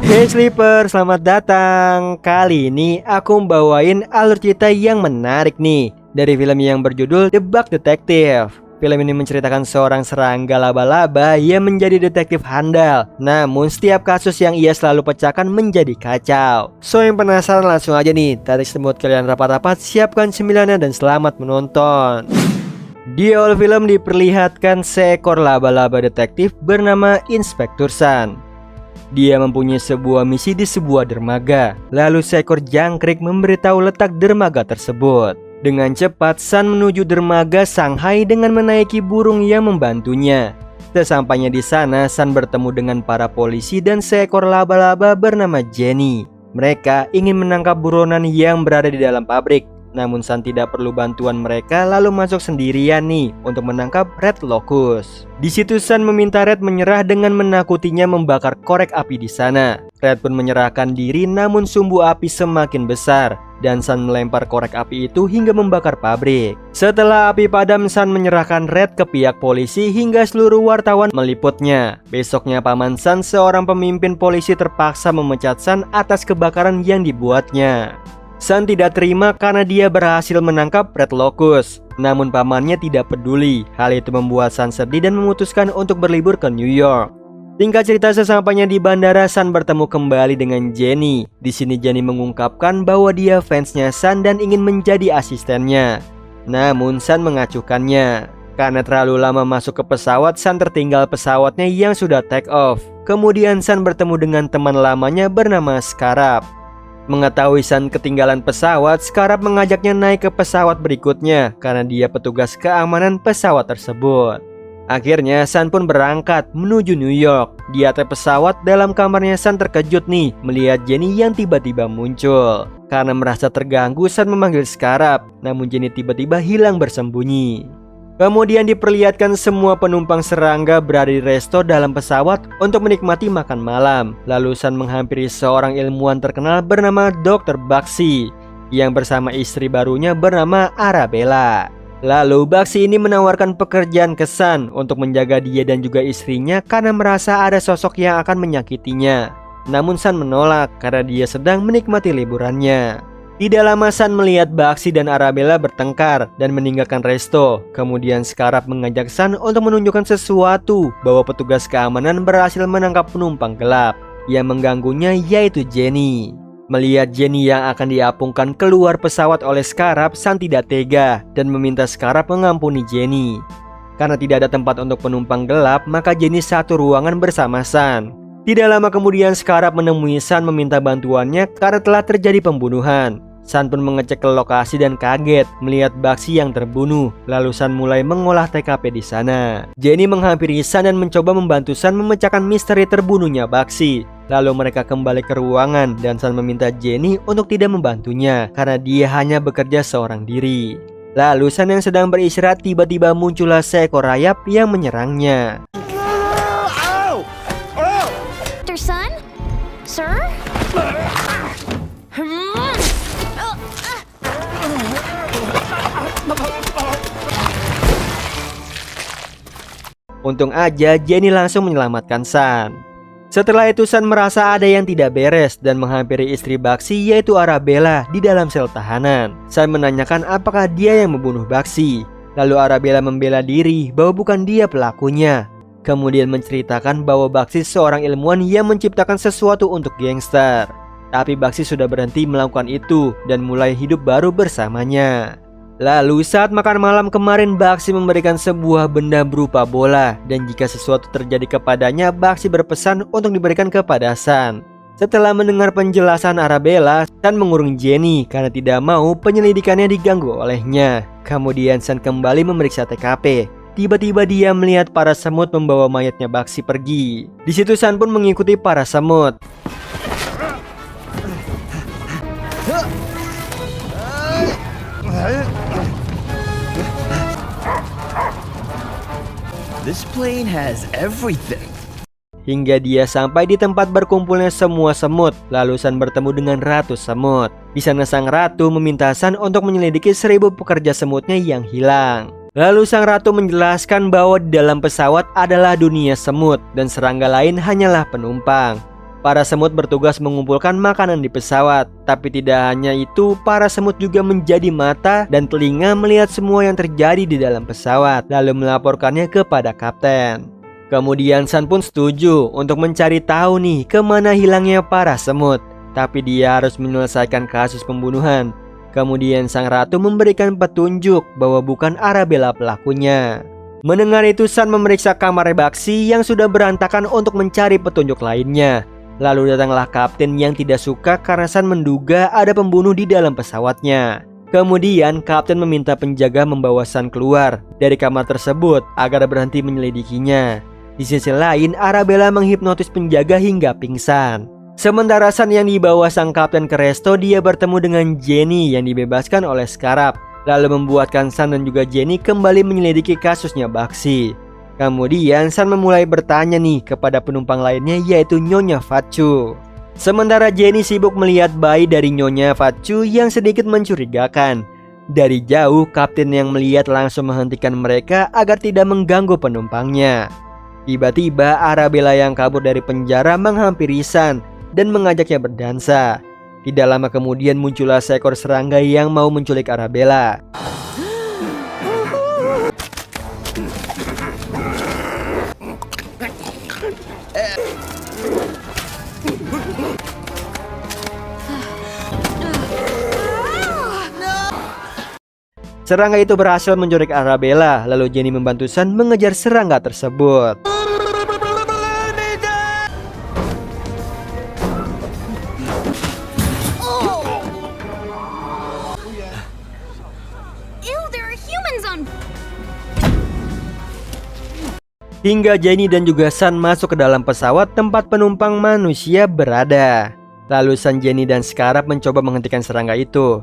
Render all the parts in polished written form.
Hey Sleeper, selamat datang. Kali ini aku membawain alur cerita yang menarik nih dari film yang berjudul The Bug Detective. Film ini menceritakan seorang serangga laba-laba yang menjadi detektif handal. Namun setiap kasus yang ia selalu pecahkan menjadi kacau. So yang penasaran langsung aja nih, tarik semut kalian rapat-rapat, siapkan cemilannya dan selamat menonton. Di awal film diperlihatkan seekor laba-laba detektif bernama Inspektur Sun. Dia mempunyai sebuah misi di sebuah dermaga. Lalu seekor jangkrik memberitahu letak dermaga tersebut. Dengan cepat Sun menuju dermaga Shanghai dengan menaiki burung yang membantunya. Sesampainya di sana, Sun bertemu dengan para polisi dan seekor laba-laba bernama Jenny. Mereka ingin menangkap buronan yang berada di dalam pabrik. Namun Sun tidak perlu bantuan mereka, lalu masuk sendirian nih untuk menangkap Red Locust. Di situ Sun meminta Red menyerah dengan menakutinya membakar korek api di sana. Red pun menyerahkan diri, namun sumbu api semakin besar dan Sun melempar korek api itu hingga membakar pabrik. Setelah api padam, Sun menyerahkan Red ke pihak polisi hingga seluruh wartawan meliputnya. Besoknya Paman Sun, seorang pemimpin polisi, terpaksa memecat Sun atas kebakaran yang dibuatnya. Sun tidak terima karena dia berhasil menangkap Red Locust. Namun pamannya tidak peduli. Hal itu membuat Sun sedih dan memutuskan untuk berlibur ke New York. Tingkat cerita, sesampainya di bandara, Sun bertemu kembali dengan Jenny. Di sini Jenny mengungkapkan bahwa dia fansnya Sun dan ingin menjadi asistennya. Namun Sun mengacuhkannya. Karena terlalu lama masuk ke pesawat, Sun tertinggal pesawatnya yang sudah take off. Kemudian Sun bertemu dengan teman lamanya bernama Scarab. Mengetahui Sun ketinggalan pesawat, Scarab mengajaknya naik ke pesawat berikutnya karena dia petugas keamanan pesawat tersebut. Akhirnya Sun pun berangkat menuju New York. Di atas pesawat dalam kamarnya, Sun terkejut nih melihat Jenny yang tiba-tiba muncul. Karena merasa terganggu, Sun memanggil Scarab, namun Jenny tiba-tiba hilang bersembunyi. Kemudian diperlihatkan semua penumpang serangga berada di resto dalam pesawat untuk menikmati makan malam. Lalu Sun menghampiri seorang ilmuwan terkenal bernama Dr. Baxi yang bersama istri barunya bernama Arabella. Lalu Baxi ini menawarkan pekerjaan ke Sun untuk menjaga dia dan juga istrinya karena merasa ada sosok yang akan menyakitinya. Namun Sun menolak karena dia sedang menikmati liburannya. Tidak lama Sun melihat Baxi dan Arabella bertengkar dan meninggalkan resto. Kemudian Scarab mengajak Sun untuk menunjukkan sesuatu bahwa petugas keamanan berhasil menangkap penumpang gelap yang mengganggunya, yaitu Jenny. Melihat Jenny yang akan diapungkan keluar pesawat oleh Scarab, Sun tidak tega dan meminta Scarab mengampuni Jenny. Karena tidak ada tempat untuk penumpang gelap, maka Jenny satu ruangan bersama Sun. Tidak lama kemudian Scarab menemui Sun meminta bantuannya karena telah terjadi pembunuhan. Sun pun mengecek ke lokasi dan kaget melihat Baxi yang terbunuh. Lalu Sun mulai mengolah TKP di sana. Jenny menghampiri Sun dan mencoba membantu Sun memecahkan misteri terbunuhnya Baxi. Lalu mereka kembali ke ruangan dan Sun meminta Jenny untuk tidak membantunya karena dia hanya bekerja seorang diri. Lalu Sun yang sedang beristirahat, tiba-tiba muncullah seekor rayap yang menyerangnya. Dr. Sun? Sir? Untung aja Jenny langsung menyelamatkan Sun. Setelah itu Sun merasa ada yang tidak beres dan menghampiri istri Baxi, yaitu Arabella, di dalam sel tahanan. Sun menanyakan apakah dia yang membunuh Baxi. Lalu Arabella membela diri bahwa bukan dia pelakunya. Kemudian menceritakan bahwa Baxi seorang ilmuwan yang menciptakan sesuatu untuk gangster. Tapi Baxi sudah berhenti melakukan itu dan mulai hidup baru bersamanya. Lalu saat makan malam kemarin, Baxi memberikan sebuah benda berupa bola. Dan jika sesuatu terjadi kepadanya, Baxi berpesan untuk diberikan kepada Sun. Setelah mendengar penjelasan Arabella, Sun mengurung Jenny karena tidak mau penyelidikannya diganggu olehnya. Kemudian Sun kembali memeriksa TKP. Tiba-tiba dia melihat para semut membawa mayatnya Baxi pergi. Di situ Sun pun mengikuti para semut. This plane has everything. Hingga dia sampai di tempat berkumpulnya semua semut. Lalu Sun bertemu dengan Ratu Semut. Di sana sang ratu meminta Sun untuk menyelidiki 1000 pekerja semutnya yang hilang. Lalu sang ratu menjelaskan bahwa di dalam pesawat adalah dunia semut dan serangga lain hanyalah penumpang. Para semut bertugas mengumpulkan makanan di pesawat. Tapi tidak hanya itu, para semut juga menjadi mata dan telinga melihat semua yang terjadi di dalam pesawat, lalu melaporkannya kepada kapten. Kemudian Sun pun setuju untuk mencari tahu nih kemana hilangnya para semut. Tapi dia harus menyelesaikan kasus pembunuhan. Kemudian sang ratu memberikan petunjuk bahwa bukan Arabella pelakunya. Mendengar itu, Sun memeriksa kamar Baxi yang sudah berantakan untuk mencari petunjuk lainnya. Lalu datanglah kapten yang tidak suka karena Sun menduga ada pembunuh di dalam pesawatnya. Kemudian kapten meminta penjaga membawa Sun keluar dari kamar tersebut agar berhenti menyelidikinya. Di sisi lain, Arabella menghipnotis penjaga hingga pingsan. Sementara Sun yang dibawa sang kapten ke resto, dia bertemu dengan Jenny yang dibebaskan oleh Scarab, lalu membuatkan Sun dan juga Jenny kembali menyelidiki kasusnya Baxi. Kemudian Sun memulai bertanya nih kepada penumpang lainnya, yaitu Nyonya Fatchu. Sementara Jenny sibuk melihat bayi dari Nyonya Fatchu yang sedikit mencurigakan. Dari jauh, kapten yang melihat langsung menghentikan mereka agar tidak mengganggu penumpangnya. Tiba-tiba Arabella yang kabur dari penjara menghampiri Sun dan mengajaknya berdansa. Tidak lama kemudian muncullah seekor serangga yang mau menculik Arabella. Serangga itu berhasil menculik Arabella, lalu Jenny membantu Sun mengejar serangga tersebut. Ew, there are humans on. Hingga Jenny dan juga Sun masuk ke dalam pesawat tempat penumpang manusia berada. Lalu Sun, Jenny, dan Scarab mencoba menghentikan serangga itu.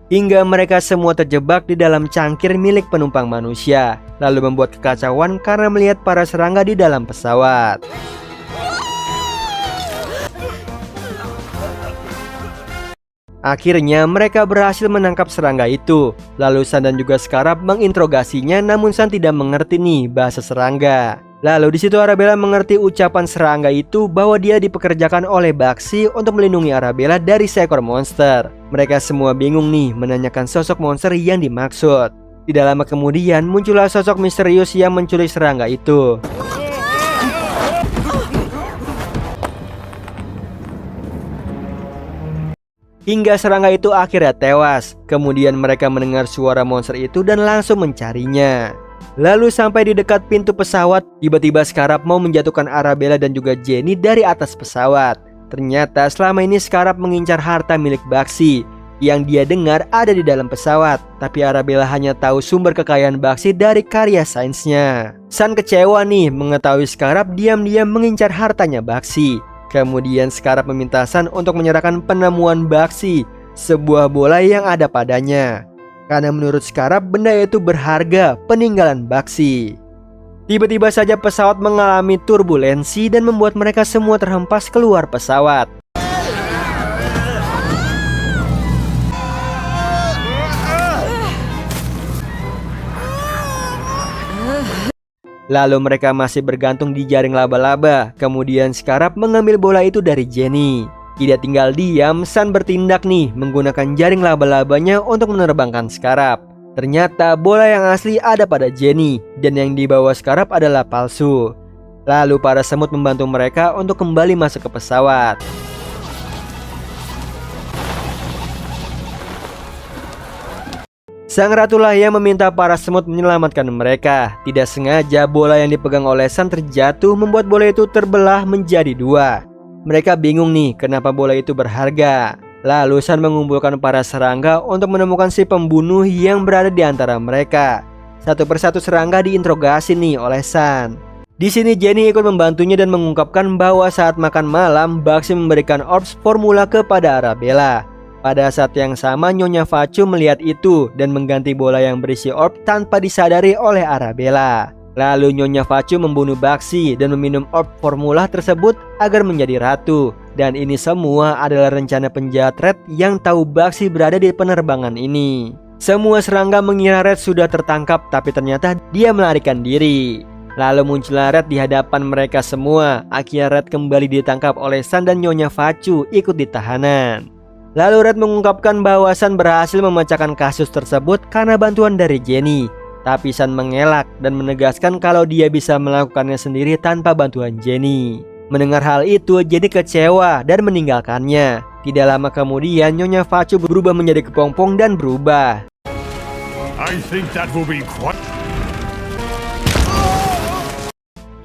Hingga mereka semua terjebak di dalam cangkir milik penumpang manusia, lalu membuat kekacauan karena melihat para serangga di dalam pesawat. Akhirnya mereka berhasil menangkap serangga itu. Lalu Sun dan juga Scarab menginterogasinya, namun Sun tidak mengerti nih bahasa serangga. Lalu di situ Arabella mengerti ucapan serangga itu bahwa dia dipekerjakan oleh Baxi untuk melindungi Arabella dari seekor monster. Mereka semua bingung nih menanyakan sosok monster yang dimaksud. Tidak lama kemudian muncullah sosok misterius yang menculik serangga itu. Hingga serangga itu akhirnya tewas. Kemudian mereka mendengar suara monster itu dan langsung mencarinya. Lalu sampai di dekat pintu pesawat, tiba-tiba Scarab mau menjatuhkan Arabella dan juga Jenny dari atas pesawat. Ternyata selama ini Scarab mengincar harta milik Baxi yang dia dengar ada di dalam pesawat. Tapi Arabella hanya tahu sumber kekayaan Baxi dari karya sainsnya. Sun kecewa nih mengetahui Scarab diam-diam mengincar hartanya Baxi. Kemudian Scarab meminta Sun untuk menyerahkan penemuan Baxi, sebuah bola yang ada padanya. Karena menurut Scarab benda itu berharga peninggalan Baxi. Tiba-tiba saja pesawat mengalami turbulensi dan membuat mereka semua terhempas keluar pesawat. Lalu mereka masih bergantung di jaring laba-laba. Kemudian Scarab mengambil bola itu dari Jenny. Tidak tinggal diam, Sun bertindak nih menggunakan jaring laba-labanya untuk menerbangkan Scarab. Ternyata bola yang asli ada pada Jenny dan yang dibawa Scarab adalah palsu. Lalu para semut membantu mereka untuk kembali masuk ke pesawat. Sang ratulah yang meminta para semut menyelamatkan mereka. Tidak sengaja bola yang dipegang oleh Sun terjatuh, membuat bola itu terbelah menjadi dua. Mereka bingung nih kenapa bola itu berharga. Lalu Sun mengumpulkan para serangga untuk menemukan si pembunuh yang berada di antara mereka. Satu persatu serangga diinterogasi nih oleh Sun. Di sini Jenny ikut membantunya dan mengungkapkan bahwa saat makan malam Baxi memberikan orbs formula kepada Arabella. Pada saat yang sama Nyonya Fatchu melihat itu dan mengganti bola yang berisi orb tanpa disadari oleh Arabella. Lalu Nyonya Facu membunuh Baxi dan meminum orb formula tersebut agar menjadi ratu. Dan ini semua adalah rencana penjahat Red yang tahu Baxi berada di penerbangan ini. Semua serangga mengira Red sudah tertangkap, tapi ternyata dia melarikan diri. Lalu muncullah Red di hadapan mereka semua. Akhirnya Red kembali ditangkap oleh Sun dan Nyonya Facu ikut ditahanan. Lalu Red mengungkapkan bahwa Sun berhasil memecahkan kasus tersebut karena bantuan dari Jenny. Tapi Sun mengelak dan menegaskan kalau dia bisa melakukannya sendiri tanpa bantuan Jenny. Mendengar hal itu, Jenny kecewa dan meninggalkannya. Tidak lama kemudian, Nyonya Facu berubah menjadi kepompong dan berubah. I think that will be quite...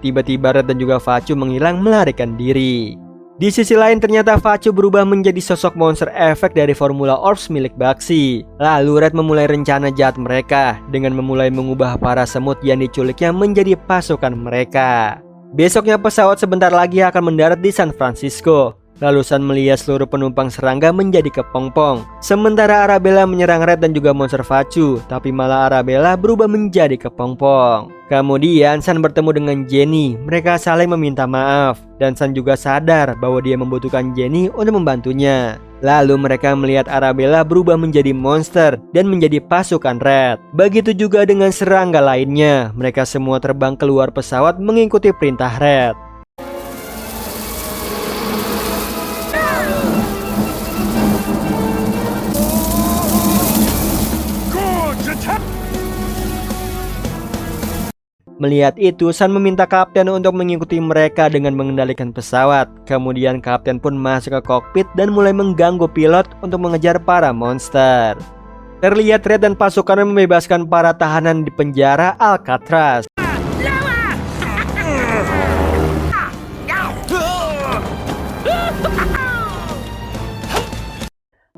Tiba-tiba Red dan juga Facu menghilang melarikan diri. Di sisi lain ternyata Facu berubah menjadi sosok monster efek dari Formula Orbs milik Baxi. Lalu Red memulai rencana jahat mereka dengan memulai mengubah para semut yang diculiknya menjadi pasukan mereka. Besoknya pesawat sebentar lagi akan mendarat di San Francisco. Lalu Sun melihat seluruh penumpang serangga menjadi kepompong. Sementara Arabella menyerang Red dan juga monster Facu, tapi malah Arabella berubah menjadi kepompong. Kemudian Sun bertemu dengan Jenny. Mereka saling meminta maaf dan Sun juga sadar bahwa dia membutuhkan Jenny untuk membantunya. Lalu mereka melihat Arabella berubah menjadi monster dan menjadi pasukan Red. Begitu juga dengan serangga lainnya. Mereka semua terbang keluar pesawat mengikuti perintah Red. Melihat itu, Sun meminta kapten untuk mengikuti mereka dengan mengendalikan pesawat. Kemudian kapten pun masuk ke kokpit dan mulai mengganggu pilot untuk mengejar para monster. Terlihat Red dan pasukannya membebaskan para tahanan di penjara Alcatraz.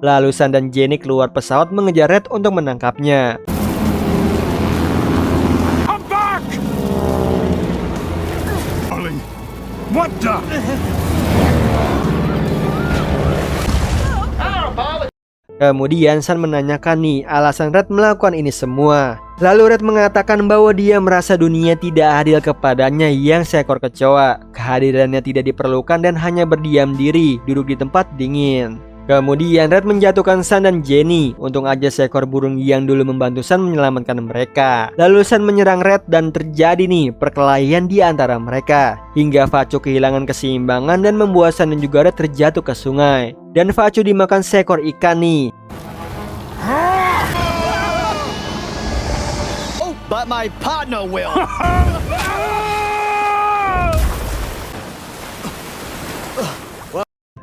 Lalu Sun dan Jenny keluar pesawat mengejar Red untuk menangkapnya. What the? Kemudian Sun menanyakan nih alasan Red melakukan ini semua. Lalu Red mengatakan bahwa dia merasa dunia tidak adil kepadanya yang seekor kecoa. Kehadirannya tidak diperlukan dan hanya berdiam diri, duduk di tempat dingin. Kemudian Red menjatuhkan Sun dan Jenny. Untung aja seekor burung yang dulu membantu Sun menyelamatkan mereka. Lalu Sun menyerang Red dan terjadi nih perkelahian di antara mereka. Hingga Facu kehilangan keseimbangan dan membuat Sun dan juga Red terjatuh ke sungai. Dan Facu dimakan seekor ikan nih. Oh, but my partner will.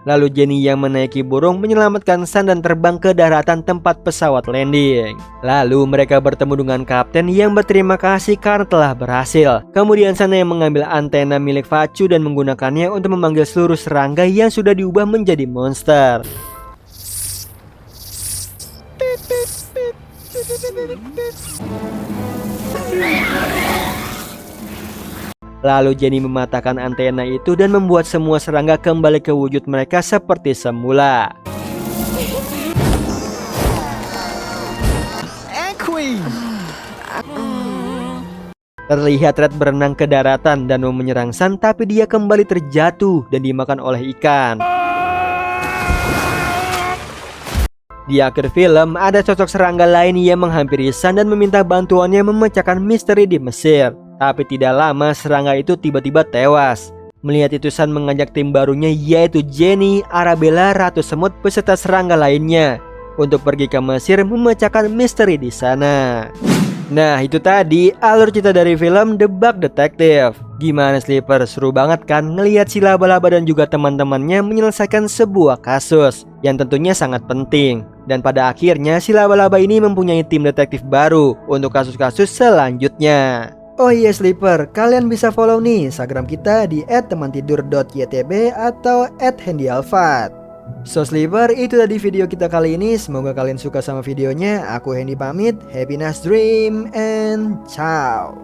Lalu Jenny yang menaiki burung menyelamatkan Sun dan terbang ke daratan tempat pesawat landing. Lalu mereka bertemu dengan kapten yang berterima kasih karena telah berhasil. Kemudian Sun yang mengambil antena milik Facu dan menggunakannya untuk memanggil seluruh serangga yang sudah diubah menjadi monster. Lalu Jenny mematahkan antena itu dan membuat semua serangga kembali ke wujud mereka seperti semula. And Queen. Terlihat Red berenang ke daratan dan mau menyerang Sun, tapi dia kembali terjatuh dan dimakan oleh ikan. Di akhir film, ada sosok serangga lain yang menghampiri Sun dan meminta bantuannya memecahkan misteri di Mesir. Tapi tidak lama serangga itu tiba-tiba tewas. Melihat itu Sun mengajak tim barunya yaitu Jenny, Arabella, Ratu Semut beserta serangga lainnya untuk pergi ke Mesir memecahkan misteri di sana. Nah itu tadi alur cerita dari film The Bug Detective. Gimana Sleeper? Seru banget kan ngelihat si laba-laba dan juga teman-temannya menyelesaikan sebuah kasus yang tentunya sangat penting. Dan pada akhirnya si laba-laba ini mempunyai tim detektif baru untuk kasus-kasus selanjutnya. Oh iya Sleeper, kalian bisa follow nih Instagram kita di @temantidur.ytb atau @handyalfat. So Sleeper, itu tadi video kita kali ini. Semoga kalian suka sama videonya. Aku Hendy pamit. Happy nice dream and ciao.